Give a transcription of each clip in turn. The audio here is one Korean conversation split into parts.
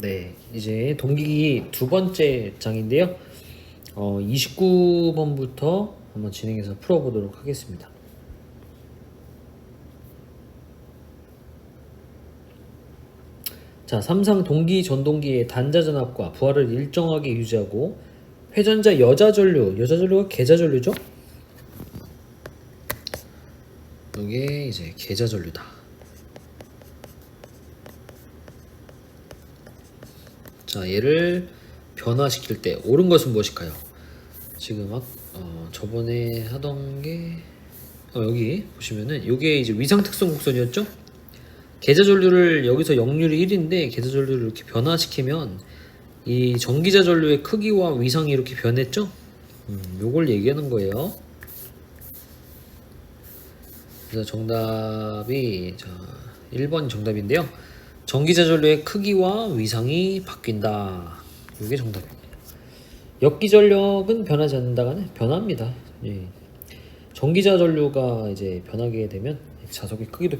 네, 이제 동기기 두 번째 장인데요. 29번부터 한번 진행해서 풀어보도록 하겠습니다. 자, 삼상 동기 전동기의 단자 전압과 부하를 일정하게 유지하고 회전자 여자 전류가 계자 전류죠? 이게 이제 계자 전류다. 자, 얘를 변화시킬 때 옳은 것은 무엇일까요? 지금 저번에 하던 게 여기 보시면은 이게 이제 위상 특성 곡선이었죠? 계자 전류를 여기서 역률이 1인데 계자 전류를 이렇게 변화시키면 이 전기자 전류의 크기와 위상이 이렇게 변했죠? 요걸 얘기하는 거예요. 그래서 정답이 1번이 정답인데요. 전기자 전류의 크기와 위상이 바뀐다. 이게 정답입니다. 역기 전력은 변하지 않는다가는 변합니다. 예. 전기자 전류가 이제 변하게 되면 자석의 크기도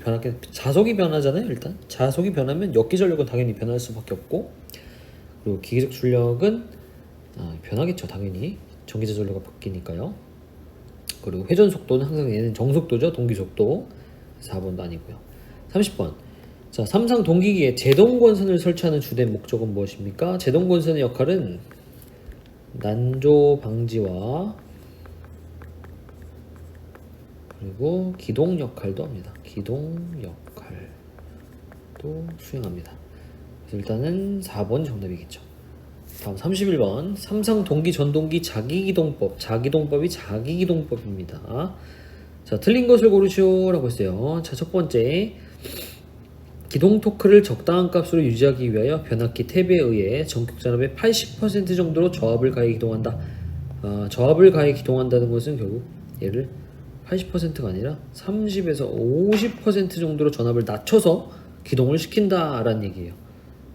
자석이 변하잖아요. 일단 자석이 변하면 역기 전력은 당연히 변할 수밖에 없고, 그리고 기계적 출력은 변하겠죠. 당연히 전기자 전류가 바뀌니까요. 그리고 회전 속도는 항상 얘는 정속도죠. 동기 속도. 4번도 아니고요. 30번. 자, 삼상 동기기에 제동권선을 설치하는 주된 목적은 무엇입니까? 제동권선의 역할은 난조 방지와 그리고 기동 역할도 합니다. 기동 역할도 수행합니다. 그래서 일단은 4번 정답이겠죠. 다음 31번. 삼상 동기 전동기 자기기동법. 자기동법이 자기기동법입니다. 자, 틀린 것을 고르시오 라고 했어요. 자, 첫 번째. 기동 토크를 적당한 값으로 유지하기 위하여 변압기 탭에 의해 전격 전압의 80% 정도로 저압을 가해 기동한다. 저압을 가해 기동한다는 것은 결국 얘를 80%가 아니라 30에서 50% 정도로 전압을 낮춰서 기동을 시킨다라는 얘기예요.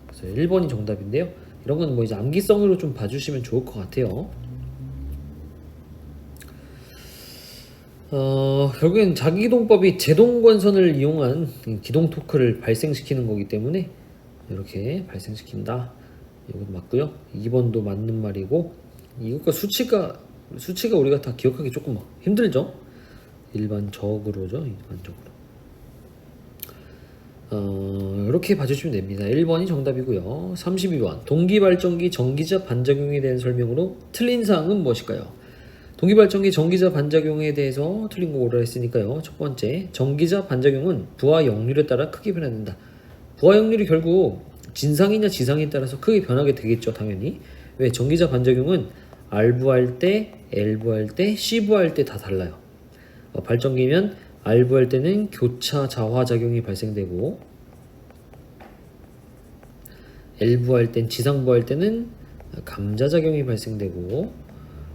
그래서 1번이 정답인데요. 이런 건 뭐 이제 암기성으로 좀 봐주시면 좋을 것 같아요. 결국엔 자기기동법이 제동권선을 이용한 기동 토크를 발생시키는 거기 때문에 이렇게 발생시킨다. 이건 맞고요. 2번도 맞는 말이고, 이것과 수치가 우리가 다 기억하기 조금 힘들죠. 일반적으로죠. 이렇게 봐주시면 됩니다. 1번이 정답이고요. 32번. 동기발전기 전기자 반작용에 대한 설명으로 틀린 사항은 무엇일까요? 동기발전기 전기자 반작용에 대해서 틀린 거 오라 했으니까요. 첫 번째, 전기자 반작용은 부하 역률에 따라 크게 변화된다. 부하 역률이 결국 진상이냐 지상에 따라서 크게 변하게 되겠죠. 당연히. 왜? 전기자 반작용은 R부할 때, L부할 때, C부할 때 다 달라요. 발전기면 R부할 때는 교차 자화작용이 발생되고, L부할 땐 지상부할 때는 감자작용이 발생되고,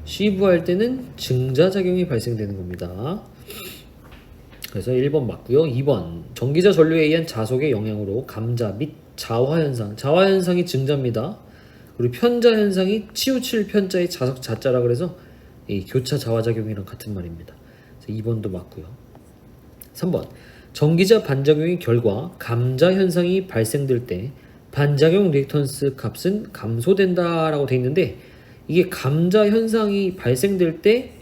C부할 때는 증자작용이 발생되는 겁니다. 그래서 1번 맞고요. 2번. 전기자 전류에 의한 자속의 영향으로 감자 및 자화현상. 자화현상이 증자입니다. 그리고 편자현상이 치우칠 편자의 자석 자자라 그래서 이 교차 자화작용이랑 같은 말입니다. 그래서 2번도 맞고요. 3번. 전기자 반작용의 결과 감자 현상이 발생될 때 반작용 리액턴스 값은 감소된다라고 되어 있는데, 이게 감자 현상이 발생될 때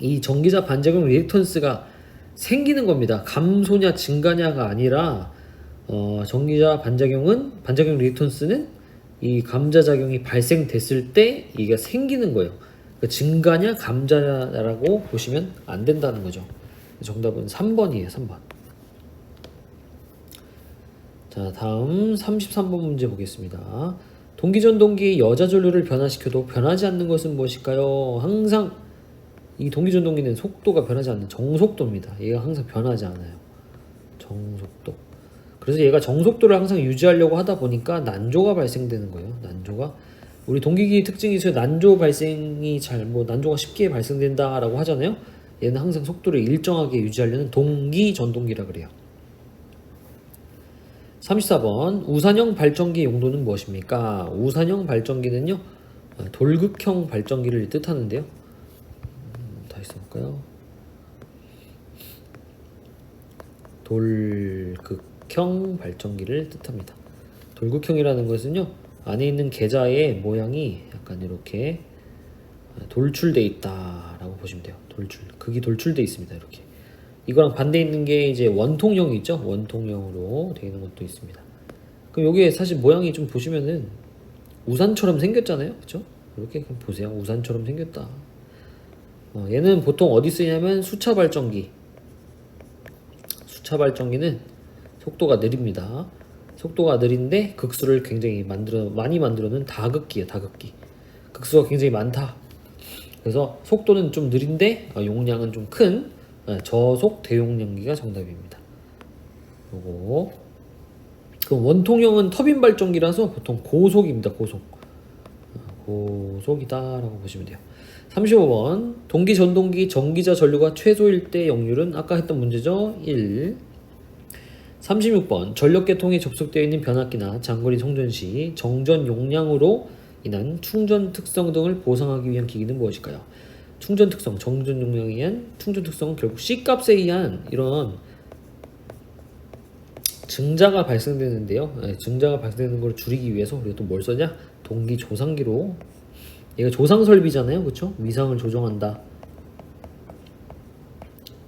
이 전기자 반작용 리액턴스가 생기는 겁니다. 감소냐 증가냐가 아니라 전기자 반작용 리액턴스는 이 감자 작용이 발생됐을 때 이게 생기는 거예요. 그러니까 증가냐 감자냐라고 보시면 안 된다는 거죠. 정답은 3번이에요. 3번. 자, 다음 33번 문제 보겠습니다. 동기전동기의 여자 전류를 변화시켜도 변하지 않는 것은 무엇일까요? 항상 이 동기전동기는 속도가 변하지 않는 정속도입니다. 얘가 항상 변하지 않아요. 정속도. 그래서 얘가 정속도를 항상 유지하려고 하다 보니까 난조가 발생되는 거예요. 난조가. 우리 동기기의 특징이 있어요. 난조가 쉽게 발생된다라고 하잖아요. 얘는 항상 속도를 일정하게 유지하려는 동기전동기라 그래요. 34번. 우산형 발전기 용도는 무엇입니까? 우산형 발전기는요, 돌극형 발전기를 뜻하는데요. 다시 써볼까요? 돌극형 발전기를 뜻합니다. 돌극형이라는 것은요, 안에 있는 계좌의 모양이 약간 이렇게 돌출돼 있다라고 보시면 돼요. 극이 돌출돼 있습니다. 이렇게. 이거랑 반대 있는 게 이제 원통형이 있죠. 원통형으로 되어 있는 것도 있습니다. 그럼 여기에 사실 모양이 좀 보시면은 우산처럼 생겼잖아요. 그렇죠? 이렇게 보세요. 우산처럼 생겼다. 얘는 보통 어디 쓰냐면 수차 발전기. 수차 발전기는 속도가 느립니다. 속도가 느린데 극수를 굉장히 많이 만들어는 다극기예요. 다극기. 극수가 굉장히 많다. 그래서 속도는 좀 느린데 용량은 좀 큰 저속 대용량기가 정답입니다. 요거. 그럼 원통형은 터빈 발전기라서 보통 고속입니다. 고속이다라고 보시면 돼요. 35번 동기 전동기 전기자 전류가 최소일 때 역률은 아까 했던 문제죠. 1. 36번 전력계통에 접속되어 있는 변압기나 장거리充전 시 정전 용량으로 인한 충전 특성 등을 보상하기 위한 기기는 무엇일까요? 충전 특성, 정전 용량에 의한 충전 특성은 결국 C값에 의한 이런 증자가 발생되는데요. 증자가 발생되는 걸 줄이기 위해서 우리가 또 뭘 써냐? 동기 조상기로. 얘가 조상 설비잖아요. 그렇죠? 위상을 조정한다.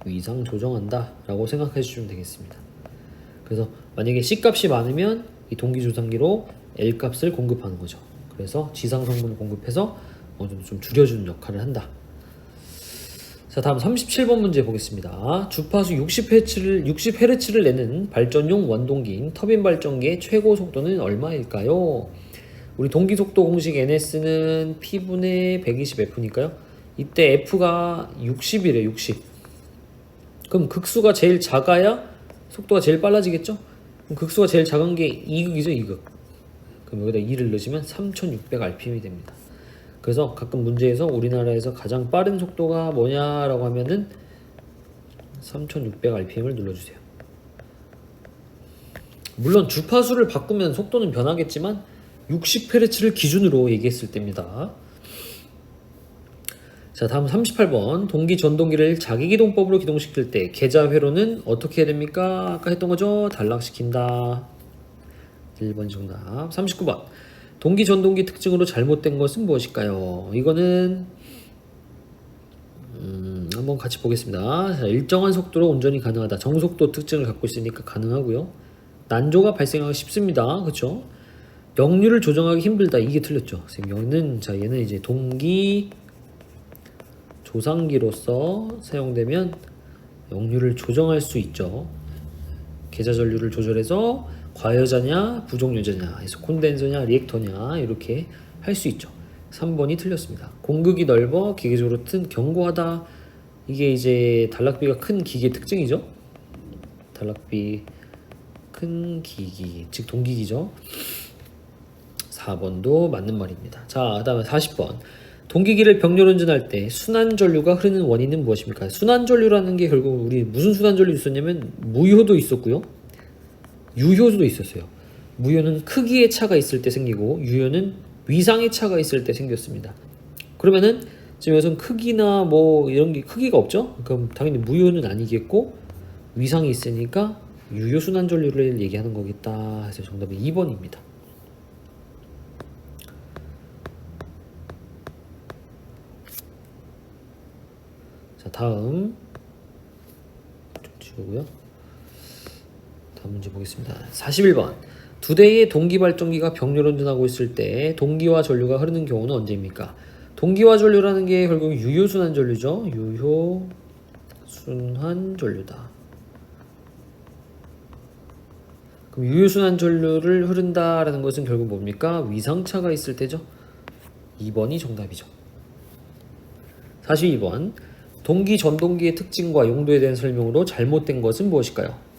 위상 조정한다 라고 생각해 주시면 되겠습니다. 그래서 만약에 C값이 많으면 이 동기 조상기로 L값을 공급하는 거죠. 그래서 지상 성분을 공급해서 어느 정도 좀 줄여주는 역할을 한다. 자, 다음 37번 문제 보겠습니다. 주파수 60Hz를 내는 발전용 원동기인 터빈 발전기의 최고 속도는 얼마일까요? 우리 동기 속도 공식 NS는 P분의 120F니까요. 이때 F가 60이래, 60. 그럼 극수가 제일 작아야 속도가 제일 빨라지겠죠? 그럼 극수가 제일 작은 게 2극이죠, 2극. 그럼 여기다 2를 넣으시면 3600rpm이 됩니다. 그래서 가끔 문제에서 우리나라에서 가장 빠른 속도가 뭐냐라고 하면은 3600rpm을 눌러주세요. 물론 주파수를 바꾸면 속도는 변하겠지만 60Hz를 기준으로 얘기했을 때입니다. 자, 다음 38번 동기 전동기를 자기기동법으로 기동시킬 때 계좌 회로는 어떻게 해야 됩니까? 아까 했던 거죠? 단락시킨다. 1번 정답. 39번 동기 전동기 특징으로 잘못된 것은 무엇일까요? 이거는 한번 같이 보겠습니다. 자, 일정한 속도로 운전이 가능하다. 정속도 특징을 갖고 있으니까 가능하고요. 난조가 발생하기 쉽습니다. 그렇죠? 역률을 조정하기 힘들다. 이게 틀렸죠. 얘는 이제 동기 조상기로서 사용되면 역률을 조정할 수 있죠. 계좌 전류를 조절해서 과여자냐 부족여자냐 해서 콘덴서냐 리액터냐 이렇게 할 수 있죠. 3번이 틀렸습니다. 공극이 넓어 기계적으로 견고하다. 이게 이제 단락비가 큰 기계 특징이죠. 단락비 큰 기기 즉 동기기죠. 4번도 맞는 말입니다. 자, 그다음에 40번 동기기를 병렬 운전할 때 순환 전류가 흐르는 원인은 무엇입니까? 순환 전류라는 게 결국 우리 무슨 순환 전류 있었냐면 무효도 있었고요. 유효도 있었어요. 무효는 크기의 차가 있을 때 생기고 유효는 위상의 차가 있을 때 생겼습니다. 그러면은 지금 여기서 크기나 뭐 이런 게 크기가 없죠? 그럼 당연히 무효는 아니겠고 위상이 있으니까 유효 순환 전류를 얘기하는 거겠다 해서 정답은 2번입니다. 자, 다음 좀 지우고요. 다음 문제 보겠습니다. 41번 두 대의 동기 발전기가 병렬 운전하고 있을 때 동기와 전류가 흐르는 경우는 언제입니까? 동기와 전류라는 게 결국 유효순환 전류죠. 유효순환 전류다. 그럼 유효순환 전류를 흐른다라는 것은 결국 뭡니까? 위상차가 있을 때죠. 2번이 정답이죠. 42번 동기 전동기의 특징과 용도에 대한 설명으로 잘못된 것은 무엇일까요?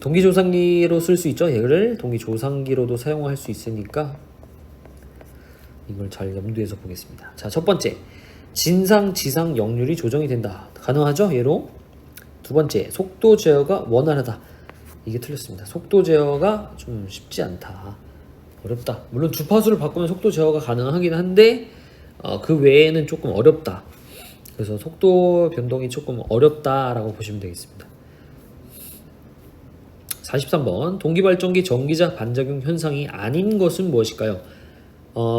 동기 조상기로 쓸 수 있죠. 얘를 동기 조상기로도 사용할 수 있으니까 이걸 잘 염두에서 보겠습니다. 자, 첫 번째 진상 지상 역률이 조정이 된다. 가능하죠? 얘로. 두 번째 속도 제어가 원활하다. 이게 틀렸습니다. 속도 제어가 좀 쉽지 않다. 어렵다. 물론 주파수를 바꾸면 속도 제어가 가능하긴 한데 그 외에는 조금 어렵다. 그래서 속도 변동이 조금 어렵다라고 보시면 되겠습니다. 43번 동기발전기 전기자 반작용 현상이 아닌 것은 무엇일까요?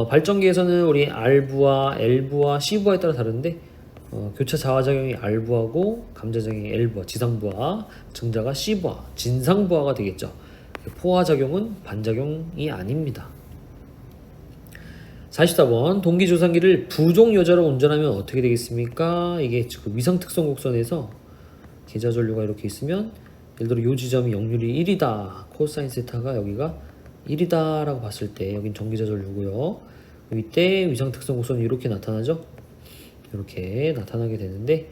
발전기에서는 우리 R부와 L부와 C부하에 따라 다른데 교차 자화작용이 R부하고 감자작용이 L부하, 지상부하, 증자가 C부하, 진상부하가 되겠죠. 포화작용은 반작용이 아닙니다. 44번 동기조산기를 부종여자로 운전하면 어떻게 되겠습니까? 이게 그 위상특성 곡선에서 계좌전류가 이렇게 있으면 예를 들어 요 지점이 역률이 1이다. 코사인 세타가 여기가 1이다 라고 봤을 때 여긴 전기자전류고요. 이때 위상특성 곡선이 이렇게 나타나죠. 이렇게 나타나게 되는데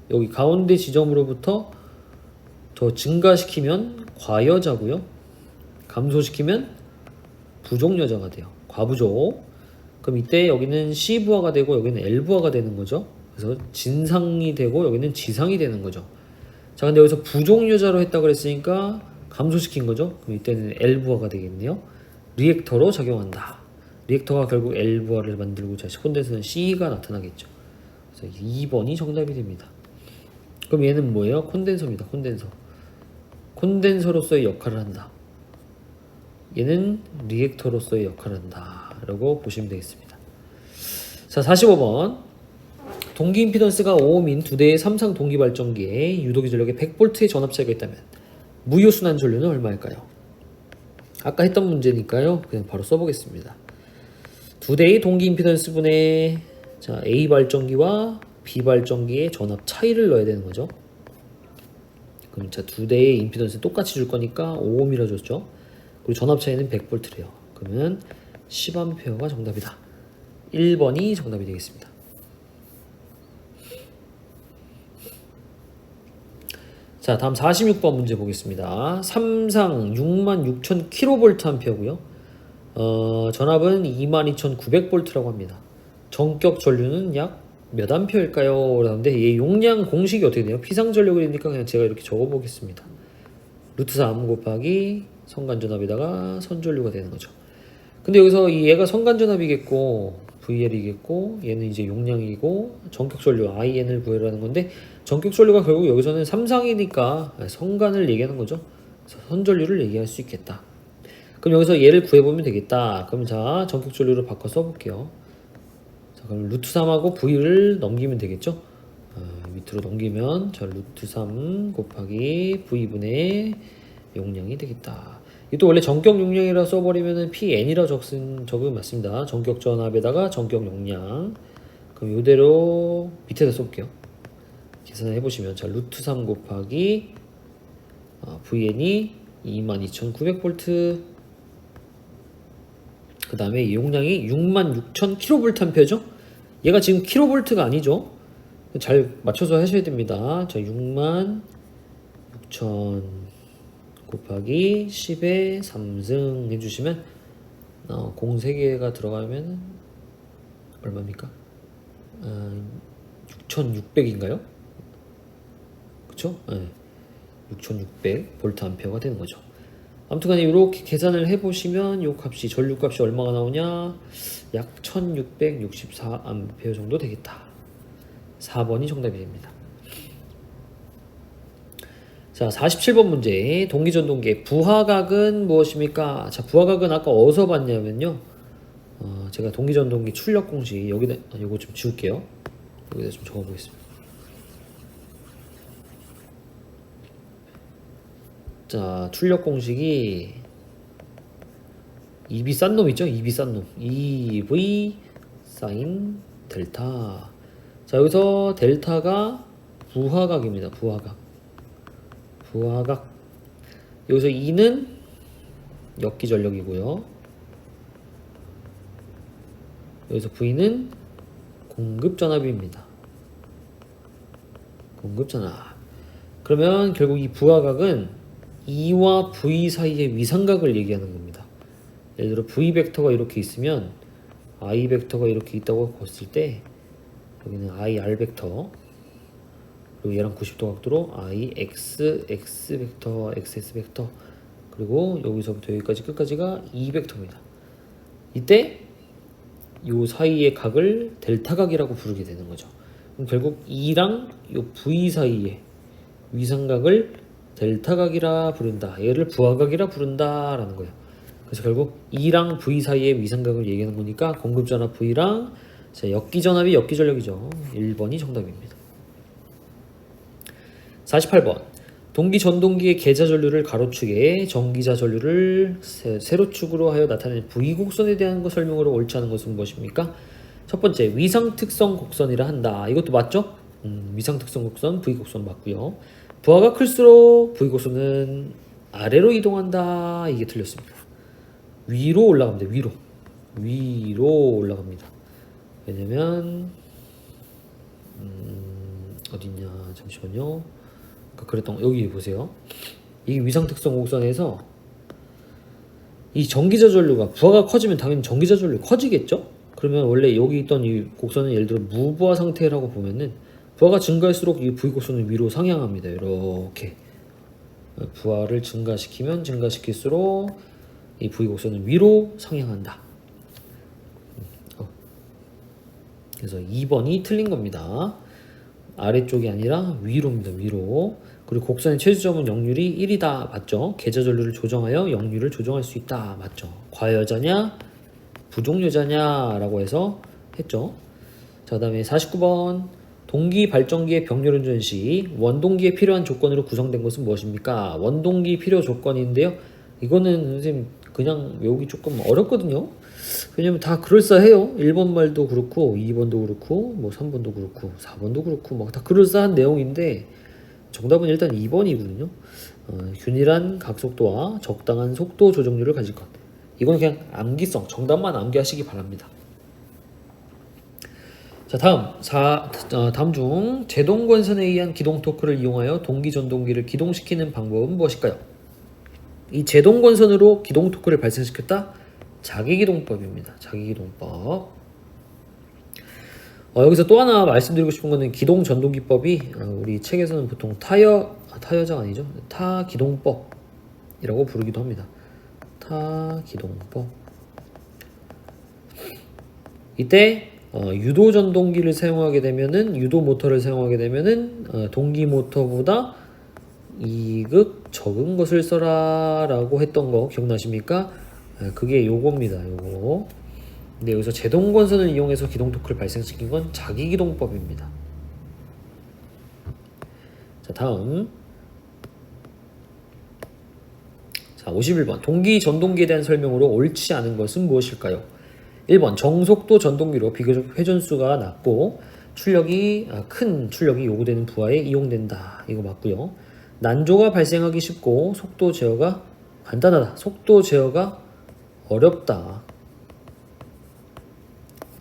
여기 가운데 지점으로부터 더 증가시키면 과여자고요. 감소시키면 부종여자가 돼요. 과부족. 그럼 이때 여기는 C부하가 되고 여기는 L부하가 되는 거죠. 그래서 진상이 되고 여기는 지상이 되는 거죠. 자, 근데 여기서 부종여자로 했다고 그랬으니까 감소시킨 거죠. 그럼 이때는 L부하가 되겠네요. 리액터로 작용한다. 리액터가 결국 L부하를 만들고 자, 콘덴서는 C가 나타나겠죠. 그래서 2번이 정답이 됩니다. 그럼 얘는 뭐예요? 콘덴서입니다. 콘덴서. 콘덴서로서의 역할을 한다. 얘는 리액터로서의 역할을 한다 라고 보시면 되겠습니다. 자, 45번 동기 임피던스가 5옴인 두 대의 삼상 동기발전기에 유도기 전력에 100V의 전압 차이가 있다면 무효순환 전류는 얼마일까요? 아까 했던 문제니까요. 그냥 바로 써보겠습니다. 두 대의 동기 임피던스 분의 자, A 발전기와 B 발전기의 전압 차이를 넣어야 되는 거죠. 그럼 자, 두 대의 임피던스 똑같이 줄 거니까 5옴이라 줬죠. 그리고 전압 차이는 100V래요. 그러면 10A가 정답이다. 1번이 정답이 되겠습니다. 자, 다음 46번 문제 보겠습니다. 삼상 66,000kVA고요. 전압은 22,900V라고 합니다. 전격 전류는 약 몇 암페어일까요? 그러는데 이 용량 공식이 어떻게 돼요? 피상전력이니까 그냥 제가 이렇게 적어보겠습니다. 루트 3 곱하기 선간전압에다가 선전류가 되는 거죠. 근데 여기서 얘가 선간전압이겠고 VL이겠고 얘는 이제 용량이고 전격전류 IN을 구해라는 건데 전격전류가 결국 여기서는 삼상이니까 선간을 얘기하는 거죠. 그래서 선전류를 얘기할 수 있겠다. 그럼 여기서 얘를 구해보면 되겠다. 그럼 자 전격전류를 바꿔 써볼게요. 자, 그럼 루트 3하고 V를 넘기면 되겠죠. 밑으로 넘기면 자 루트 3 곱하기 V분의 용량이 되겠다. 이것도 원래 전격 용량이라 써버리면은 PN이라 적으면 맞습니다. 전격 전압에다가 전격 용량. 그럼 이대로 밑에다 써볼게요. 계산을 해보시면 자 루트 3 곱하기 VN이 22,900V. 그 다음에 이 용량이 66,000kVA죠. 얘가 지금 킬로볼트가 아니죠. 잘 맞춰서 하셔야 됩니다. 자 66,000 곱하기 10의 3승 해주시면 공 3개가 들어가면 얼마입니까? 6,600인가요? 그쵸? 네. 6,600 볼트 암페어가 되는 거죠. 아무튼간에 이렇게 계산을 해보시면 이 값이 전류값이 얼마가 나오냐? 약 1,664 암페어 정도 되겠다. 4번이 정답이 됩니다. 자, 47번 문제. 동기전동기의 부하각은 무엇입니까? 자, 부하각은 아까 어디서 봤냐면요. 제가 동기전동기 출력 공식 여기다 이거 좀 지울게요. 여기다 좀 적어보겠습니다. 자, 출력 공식이 EB 싼 놈 있죠? EB 싼 놈. EV 사인 델타. 자, 여기서 델타가 부하각입니다. 부하각. 부하각. 여기서 E는 역기 전력이고요. 여기서 V는 공급 전압입니다. 공급 전압. 그러면 결국 이 부하각은 E와 V 사이의 위상각을 얘기하는 겁니다. 예를 들어 V 벡터가 이렇게 있으면 I 벡터가 이렇게 있다고 봤을 때 여기는 IR 벡터 그리고 얘랑 90도 각도로 IX, X 벡터, XS 벡터 그리고 여기서부터 여기까지 끝까지가 E 벡터입니다. 이때 요 사이의 각을 델타각이라고 부르게 되는 거죠. 그럼 결국 E랑 요 V 사이의 위상각을 델타각이라 부른다. 얘를 부하각이라 부른다라는 거예요. 그래서 결국 E랑 V 사이의 위상각을 얘기하는 거니까 공급전압 V랑 역기전압이 역기전력이죠. 1번이 정답입니다. 48번 동기 전동기의 계자 전류를 가로축에 전기자 전류를 세로축으로 하여 나타내는 V곡선에 대한 설명으로 옳지 않은 것은 무엇입니까? 첫 번째 위상특성 곡선이라 한다. 이것도 맞죠? 위상특성 곡선 V곡선 맞고요. 부하가 클수록 V곡선은 아래로 이동한다. 이게 틀렸습니다. 위로 올라갑니다. 위로 올라갑니다. 왜냐면 어딨냐 잠시만요. 그랬던 거 여기 보세요. 이 위상특성 곡선에서 이 전기자 전류가 부하가 커지면 당연히 전기자 전류 커지겠죠? 그러면 원래 여기 있던 이 곡선은 예를 들어 무부하 상태라고 보면은 부하가 증가할수록 이 V곡선은 위로 상향합니다. 이렇게 부하를 증가시키면 증가시킬수록 이 V곡선은 위로 상향한다. 그래서 2번이 틀린 겁니다. 아래쪽이 아니라 위로입니다. 위로. 그리고 곡선의 최저점은 역률이 1이다. 맞죠? 계자 전류를 조정하여 역률을 조정할 수 있다. 맞죠? 과여자냐 부종여자냐 라고 해서 했죠. 자, 그다음에 49번 동기 발전기의 병렬 운전 시 원동기에 필요한 조건으로 구성된 것은 무엇입니까? 원동기 필요 조건인데요. 이거는 선생님 그냥 외우기 조금 어렵거든요. 왜냐면 다 그럴싸해요. 1번 말도 그렇고 2번도 그렇고 뭐 3번도 그렇고 4번도 그렇고 막 다 그럴싸한 내용인데 정답은 일단 2번이거든요. 균일한 각속도와 적당한 속도 조정률을 가질 것. 이건 그냥 암기성, 정답만 암기하시기 바랍니다. 자, 다음 중 제동권선에 의한 기동 토크를 이용하여 동기 전동기를 기동시키는 방법은 무엇일까요? 이 제동권선으로 기동 토크를 발생시켰다? 자기기동법입니다. 자기기동법. 여기서 또 하나 말씀드리고 싶은 거는 기동 전동기법이 우리 책에서는 보통 타여자가 아니죠. 타기동법이라고 부르기도 합니다. 타기동법. 이때 유도 전동기를 사용하게 되면은 유도 모터를 사용하게 되면은 동기 모터보다 이극 적은 것을 써라라고 했던 거 기억나십니까? 그게 요겁니다. 요거. 근데 여기서 제동권선을 이용해서 기동 토크를 발생시킨 건 자기기동법입니다. 자, 다음. 자, 51번. 동기 전동기에 대한 설명으로 옳지 않은 것은 무엇일까요? 1번. 정속도 전동기로 비교적 회전수가 낮고 큰 출력이 요구되는 부하에 이용된다. 이거 맞고요. 난조가 발생하기 쉽고 속도 제어가 간단하다. 속도 제어가 어렵다.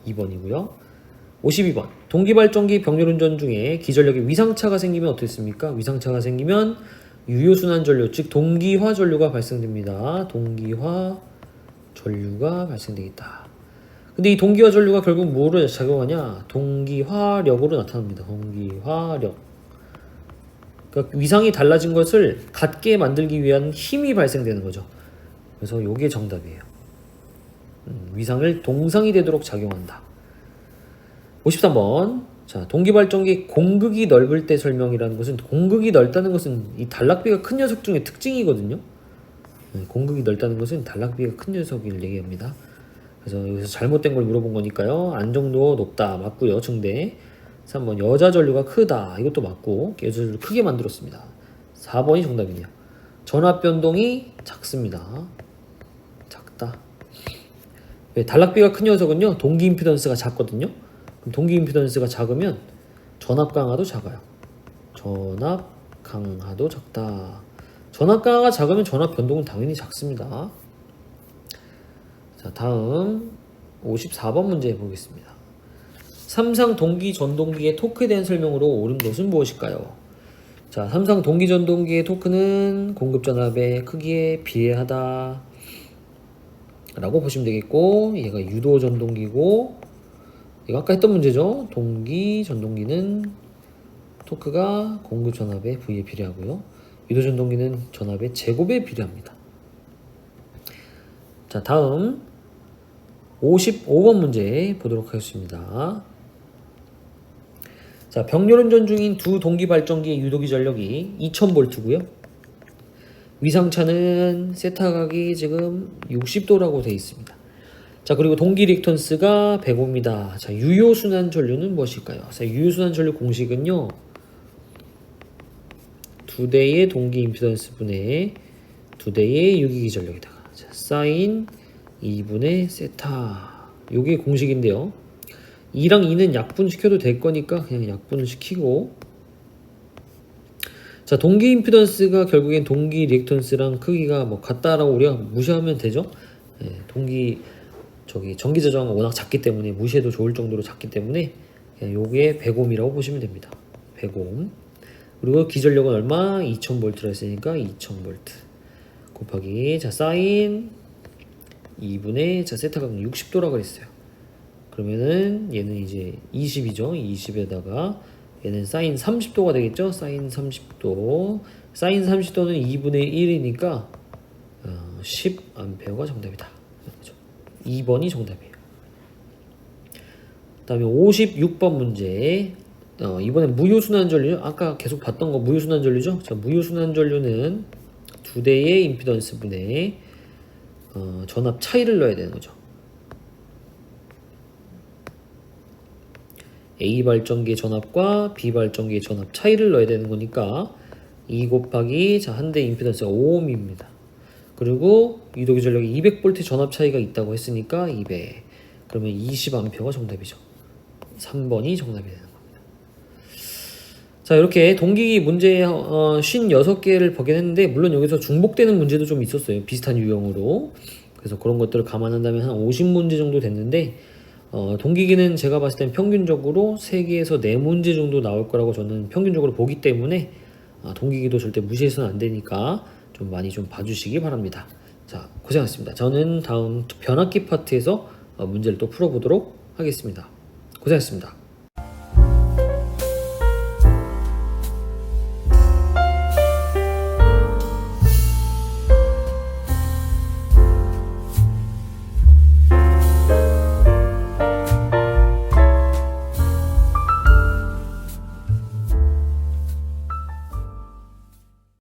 2번이고요. 52번. 동기발전기 병렬운전 중에 기전력에 위상차가 생기면 어떻습니까? 위상차가 생기면 유효순환 전류, 즉 동기화 전류가 발생됩니다. 동기화 전류가 발생되겠다. 근데 이 동기화 전류가 결국 뭐로 작용하냐? 동기화력으로 나타납니다. 동기화력. 그러니까 위상이 달라진 것을 같게 만들기 위한 힘이 발생되는 거죠. 그래서 이게 정답이에요. 위상을 동상이 되도록 작용한다. 53번. 자, 동기발전기 공극이 넓을 때 설명이라는 것은 공극이 넓다는 것은 이 단락비가 큰 녀석 중에 특징이거든요. 공극이 넓다는 것은 단락비가 큰 녀석을 얘기합니다. 그래서 여기서 잘못된 걸 물어본 거니까요. 안정도 높다. 맞고요. 증대. 3번 여자 전류가 크다. 이것도 맞고 여자 전류 크게 만들었습니다. 4번이 정답이네요. 전압 변동이 작습니다. 작다. 단락비가 큰 녀석은요. 동기 임피던스가 작거든요. 그럼 동기 임피던스가 작으면 전압 강화도 작아요. 전압 강화도 작다. 전압 강화가 작으면 전압 변동은 당연히 작습니다. 자, 다음 54번 문제 보겠습니다. 삼상 동기 전동기의 토크에 대한 설명으로 옳은 것은 무엇일까요? 자, 삼상 동기 전동기의 토크는 공급 전압의 크기에 비례하다 라고 보시면 되겠고, 얘가 유도 전동기고, 이거 아까 했던 문제죠. 동기 전동기는 토크가 공급 전압의 V에 비례하고요. 유도 전동기는 전압의 제곱에 비례합니다. 자, 다음 55번 문제 보도록 하겠습니다. 자, 병렬운전 중인 두 동기 발전기의 유도기 전력이 2000V고요. 위상차는 세타각이 지금 60도라고 되어 있습니다. 자, 그리고 동기 리액턴스가 105입니다. 자, 유효순환 전류는 무엇일까요? 자, 유효순환 전류 공식은요. 두 대의 동기 임피던스 분의 두 대의 유기기 전력에다가 자, 사인 2분의 세타. 요게 공식인데요. 2랑 2는 약분시켜도 될 거니까 그냥 약분을 시키고, 자, 동기 임피던스가 결국엔 동기 리액턴스랑 크기가 뭐 같다라고 우리가 무시하면 되죠. 전기 저장은 워낙 작기 때문에 무시해도 좋을 정도로 작기 때문에 그냥 요게 100옴이라고 보시면 됩니다. 100옴. 그리고 기전력은 얼마? 2000V라 했으니까 2000V 곱하기 자 사인 2분의 자 세타각 60도라고 했어요. 그러면은 얘는 이제 20이죠. 20에다가 얘는 사인 30도가 되겠죠. 사인 30도. 사인 30도는 2분의 1이니까 10A가 정답이다. 그렇죠? 2번이 정답이에요. 그 다음에 56번 문제. 이번엔 무효순환 전류. 아까 계속 봤던 거 무효순환 전류죠. 자, 무효순환 전류는 두 대의 임피던스 분의 전압 차이를 넣어야 되는 거죠. A 발전기의 전압과 B 발전기의 전압 차이를 넣어야 되는 거니까 2 곱하기 자, 한 대 임피던스가 5옴입니다. 그리고 유도기 전력이 200V 전압 차이가 있다고 했으니까 200. 그러면 20A가 정답이죠. 3번이 정답이 되는 겁니다. 자, 이렇게 동기기 문제 56개를 보긴 했는데 물론 여기서 중복되는 문제도 좀 있었어요. 비슷한 유형으로. 그래서 그런 것들을 감안한다면 한 50문제 정도 됐는데 동기기는 제가 봤을 땐 평균적으로 3개에서 4문제 정도 나올 거라고 저는 평균적으로 보기 때문에 동기기도 절대 무시해서는 안 되니까 좀 많이 좀 봐주시기 바랍니다. 자, 고생하셨습니다. 저는 다음 변압기 파트에서 문제를 또 풀어보도록 하겠습니다. 고생하셨습니다.